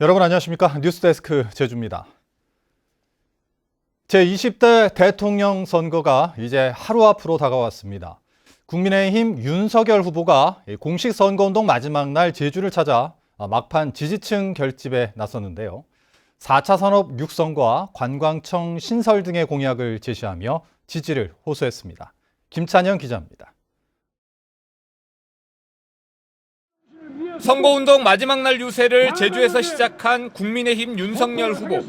여러분 안녕하십니까? 뉴스데스크 제주입니다. 제20대 대통령 선거가 이제 하루 앞으로 다가왔습니다. 국민의힘 윤석열 후보가 공식 선거운동 마지막 날 제주를 찾아 막판 지지층 결집에 나섰는데요. 4차 산업 육성과 관광청 신설 등의 공약을 제시하며 지지를 호소했습니다. 김찬영 기자입니다. 선거운동 마지막 날 유세를 제주에서 시작한 국민의힘 윤석열 후보.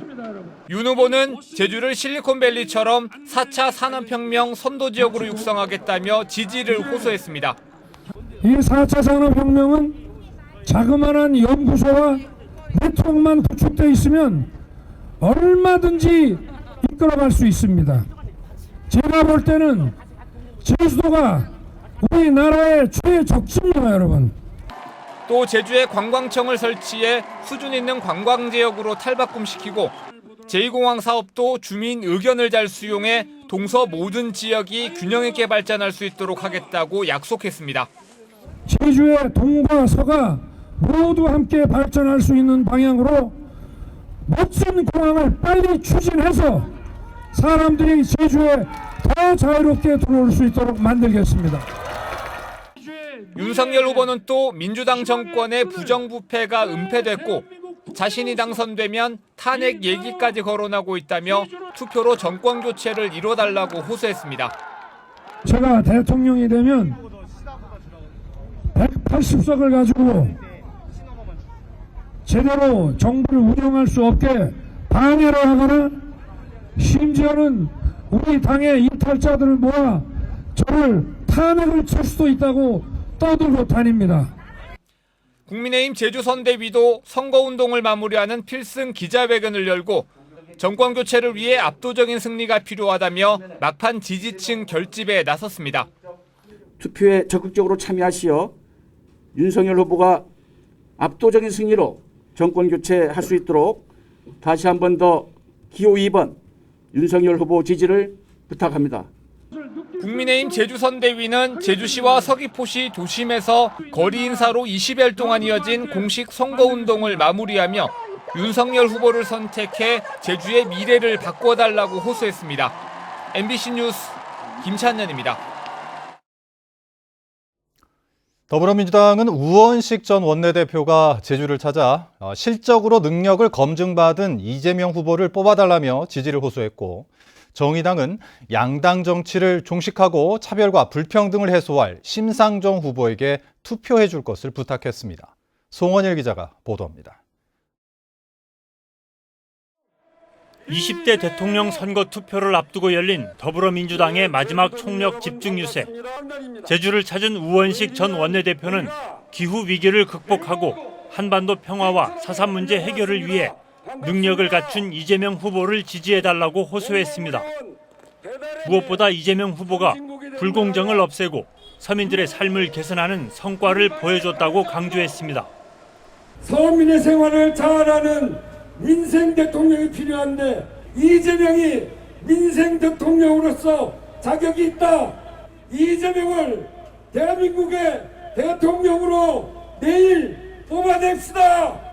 윤 후보는 제주를 실리콘밸리처럼 4차 산업혁명 선도지역으로 육성하겠다며 지지를 호소했습니다. 이 4차 산업혁명은 자그마한 연구소와 네트워크만 구축되어 있으면 얼마든지 이끌어갈 수 있습니다. 제가 볼 때는 제주도가 우리나라의 최적지입니다, 여러분. 또 제주에 관광청을 설치해 수준 있는 관광지역으로 탈바꿈시키고 제2공항 사업도 주민 의견을 잘 수용해 동서 모든 지역이 균형 있게 발전할 수 있도록 하겠다고 약속했습니다. 제주의 동과 서가 모두 함께 발전할 수 있는 방향으로 멋진 공항을 빨리 추진해서 사람들이 제주에 더 자유롭게 들어올 수 있도록 만들겠습니다. 윤석열 후보는 또 민주당 정권의 부정부패가 은폐됐고 자신이 당선되면 탄핵 얘기까지 거론하고 있다며 투표로 정권 교체를 이뤄달라고 호소했습니다. 제가 대통령이 되면 180석을 가지고 제대로 정부를 운영할 수 없게 방해를 하거나 심지어는 우리 당의 이탈자들을 모아 저를 탄핵을 칠 수도 있다고 떠들고 다닙니다. 국민의힘 제주선대위도 선거운동을 마무리하는 필승 기자회견을 열고 정권 교체를 위해 압도적인 승리가 필요하다며 막판 지지층 결집에 나섰습니다. 투표에 적극적으로 참여하시어 윤석열 후보가 압도적인 승리로 정권 교체할 수 있도록 다시 한 번 더 기호 2번 윤석열 후보 지지를 부탁합니다. 국민의힘 제주선대위는 제주시와 서귀포시 도심에서 거리 인사로 20일 동안 이어진 공식 선거운동을 마무리하며 윤석열 후보를 선택해 제주의 미래를 바꿔달라고 호소했습니다. MBC 뉴스 김찬현입니다. 더불어민주당은 우원식 전 원내대표가 제주를 찾아 실적으로 능력을 검증받은 이재명 후보를 뽑아달라며 지지를 호소했고, 정의당은 양당 정치를 종식하고 차별과 불평등을 해소할 심상정 후보에게 투표해 줄 것을 부탁했습니다. 송원일 기자가 보도합니다. 20대 대통령 선거 투표를 앞두고 열린 더불어민주당의 마지막 총력 집중 유세. 제주를 찾은 우원식 전 원내대표는 기후 위기를 극복하고 한반도 평화와 사산 문제 해결을 위해 능력을 갖춘 이재명 후보를 지지해달라고 호소했습니다. 무엇보다 이재명 후보가 불공정을 없애고 서민들의 삶을 개선하는 성과를 보여줬다고 강조했습니다. 서민의 생활을 잘하는 민생 대통령이 필요한데 이재명이 민생 대통령으로서 자격이 있다. 이재명을 대한민국의 대통령으로 내일 뽑아냅시다.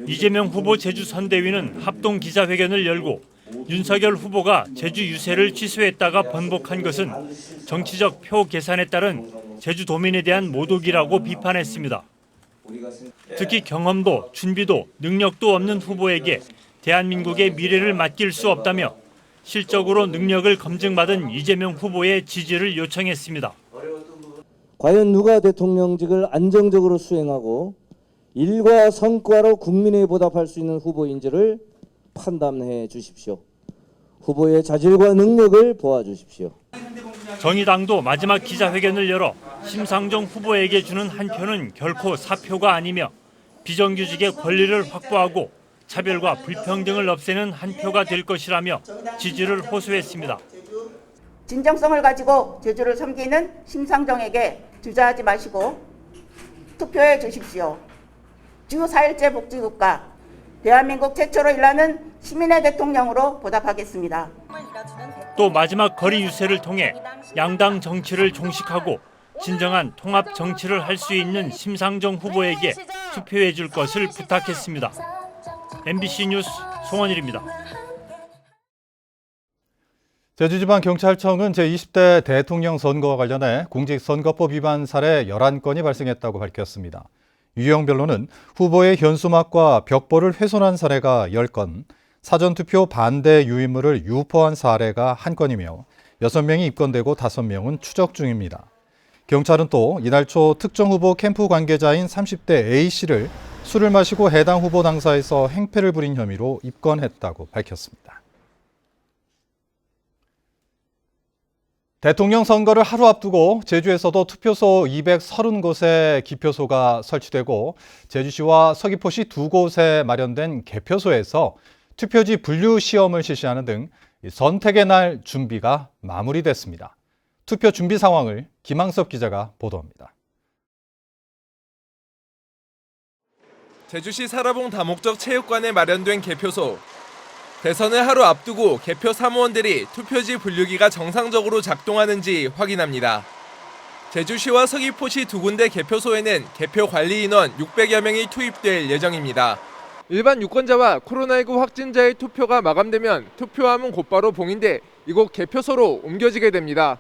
이재명 후보 제주 선대위는 합동 기자회견을 열고 윤석열 후보가 제주 유세를 취소했다가 번복한 것은 정치적 표 계산에 따른 제주도민에 대한 모독이라고 비판했습니다. 특히 경험도 준비도 능력도 없는 후보에게 대한민국의 미래를 맡길 수 없다며 실적으로 능력을 검증받은 이재명 후보의 지지를 요청했습니다. 과연 누가 대통령직을 안정적으로 수행하고 일과 성과로 국민에 보답할 수 있는 후보인지를 판단해 주십시오. 후보의 자질과 능력을 보아주십시오. 정의당도 마지막 기자회견을 열어 심상정 후보에게 주는 한 표는 결코 사표가 아니며 비정규직의 권리를 확보하고 차별과 불평등을 없애는 한 표가 될 것이라며 지지를 호소했습니다. 진정성을 가지고 제주를 섬기는 심상정에게 주저하지 마시고 투표해 주십시오. 주 4일제 복지국가, 대한민국 최초로 일하는 시민의 대통령으로 보답하겠습니다. 또 마지막 거리 유세를 통해 양당 정치를 종식하고 진정한 통합 정치를 할 수 있는 심상정 후보에게 투표해 줄 것을 부탁했습니다. MBC 뉴스 송원일입니다. 제주지방경찰청은 제20대 대통령 선거와 관련해 공직선거법 위반 사례 11건이 발생했다고 밝혔습니다. 유형 변로는 후보의 현수막과 벽보를 훼손한 사례가 10건, 사전투표 반대 유인물을 유포한 사례가 1건이며 6명이 입건되고 5명은 추적 중입니다. 경찰은 또 이날 초 특정 후보 캠프 관계자인 30대 A씨를 술을 마시고 해당 후보 당사에서 행패를 부린 혐의로 입건했다고 밝혔습니다. 대통령 선거를 하루 앞두고 제주에서도 투표소 230곳에 기표소가 설치되고 제주시와 서귀포시 2곳에 마련된 개표소에서 투표지 분류 시험을 실시하는 등 선택의 날 준비가 마무리됐습니다. 투표 준비 상황을 김항섭 기자가 보도합니다. 제주시 사라봉 다목적 체육관에 마련된 개표소. 대선을 하루 앞두고 개표 사무원들이 투표지 분류기가 정상적으로 작동하는지 확인합니다. 제주시와 서귀포시 2군데 개표소에는 개표 관리 인원 600여 명이 투입될 예정입니다. 일반 유권자와 코로나19 확진자의 투표가 마감되면 투표함은 곧바로 봉인돼 이곳 개표소로 옮겨지게 됩니다.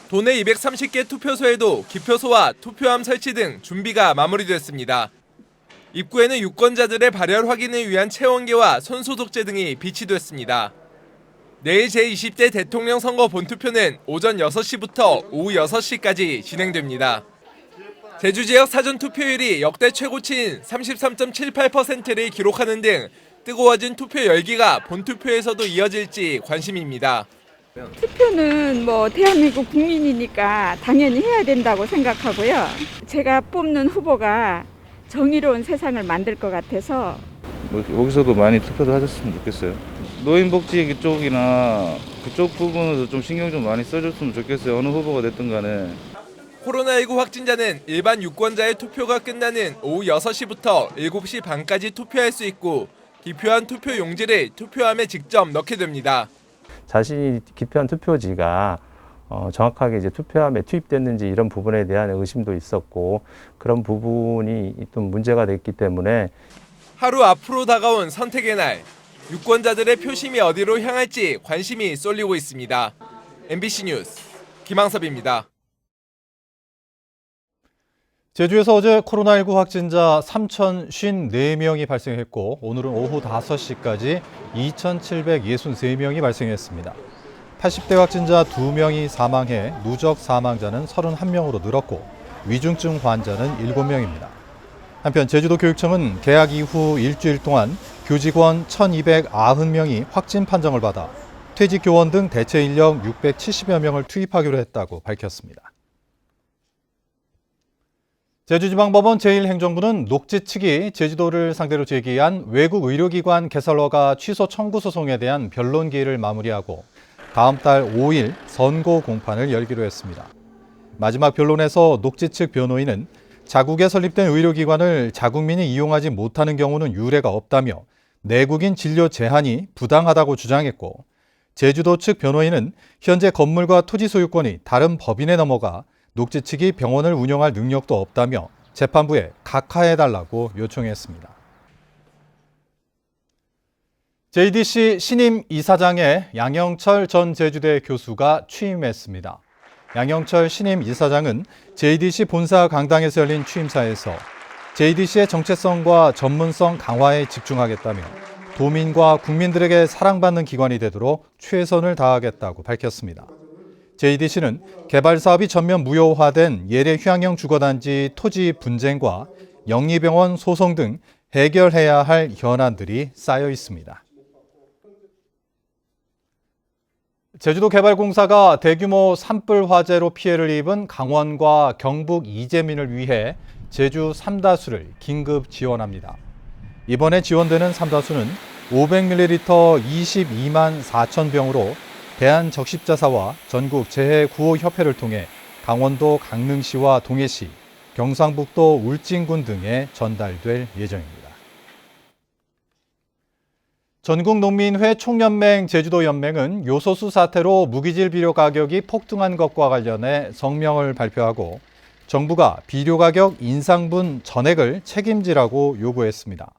도내 230개 투표소에도 기표소와 투표함 설치 등 준비가 마무리됐습니다. 입구에는 유권자들의 발열 확인을 위한 체온계와 손소독제 등이 비치됐습니다. 내일 제20대 대통령 선거 본투표는 오전 6시부터 오후 6시까지 진행됩니다. 제주 지역 사전투표율이 역대 최고치인 33.78%를 기록하는 등 뜨거워진 투표 열기가 본투표에서도 이어질지 관심입니다. 투표는 대한민국 국민이니까 당연히 해야 된다고 생각하고요. 제가 뽑는 후보가 정의로운 세상을 만들 것 같아서 여기서도 많이 투표를 하셨으면 좋겠어요. 노인복지 그쪽이나 그쪽 부분도 좀 신경 좀 많이 써줬으면 좋겠어요. 어느 후보가 됐든 간에. 코로나19 확진자는 일반 유권자의 투표가 끝나는 오후 6시부터 7시 반까지 투표할 수 있고 기표한 투표 용지를 투표함에 직접 넣게 됩니다. 자신이 기표한 투표지가 정확하게 이제 투표함에 투입됐는지 이런 부분에 대한 의심도 있었고 그런 부분이 좀 문제가 됐기 때문에 하루 앞으로 다가온 선택의 날, 유권자들의 표심이 어디로 향할지 관심이 쏠리고 있습니다. MBC 뉴스 김항섭입니다. 제주에서 어제 코로나19 확진자 3,054명이 발생했고 오늘은 오후 5시까지 2,763명이 발생했습니다. 80대 확진자 2명이 사망해 누적 사망자는 31명으로 늘었고 위중증 환자는 7명입니다. 한편 제주도 교육청은 개학 이후 일주일 동안 교직원 1,290명이 확진 판정을 받아 퇴직 교원 등 대체 인력 670여 명을 투입하기로 했다고 밝혔습니다. 제주지방법원 제1행정부는 녹지 측이 제주도를 상대로 제기한 외국 의료기관 개설허가 취소 청구 소송에 대한 변론 기일을 마무리하고 다음 달 5일 선고 공판을 열기로 했습니다. 마지막 변론에서 녹지 측 변호인은 자국에 설립된 의료기관을 자국민이 이용하지 못하는 경우는 유례가 없다며 내국인 진료 제한이 부당하다고 주장했고 제주도 측 변호인은 현재 건물과 토지 소유권이 다른 법인에 넘어가 녹지 측이 병원을 운영할 능력도 없다며 재판부에 각하해달라고 요청했습니다. JDC 신임 이사장에 양영철 전 제주대 교수가 취임했습니다. 양영철 신임 이사장은 JDC 본사 강당에서 열린 취임사에서 JDC의 정체성과 전문성 강화에 집중하겠다며 도민과 국민들에게 사랑받는 기관이 되도록 최선을 다하겠다고 밝혔습니다. JDC는 개발 사업이 전면 무효화된 예래 휴양형 주거단지 토지 분쟁과 영리병원 소송 등 해결해야 할 현안들이 쌓여 있습니다. 제주도개발공사가 대규모 산불 화재로 피해를 입은 강원과 경북 이재민을 위해 제주 삼다수를 긴급 지원합니다. 이번에 지원되는 삼다수는 500ml 22만 4천 병으로 대한적십자사와 전국재해구호협회를 통해 강원도 강릉시와 동해시, 경상북도 울진군 등에 전달될 예정입니다. 전국농민회 총연맹 제주도연맹은 요소수 사태로 무기질 비료 가격이 폭등한 것과 관련해 성명을 발표하고 정부가 비료 가격 인상분 전액을 책임지라고 요구했습니다.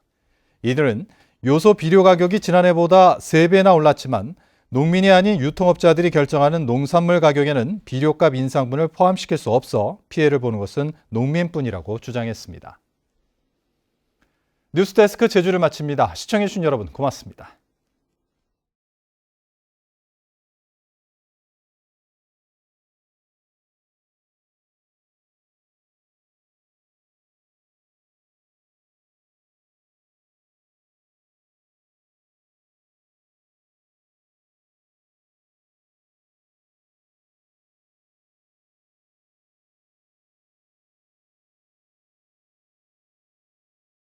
이들은 요소 비료 가격이 지난해보다 3배나 올랐지만 농민이 아닌 유통업자들이 결정하는 농산물 가격에는 비료값 인상분을 포함시킬 수 없어 피해를 보는 것은 농민뿐이라고 주장했습니다. 뉴스데스크 제주를 마칩니다. 시청해주신 여러분 고맙습니다.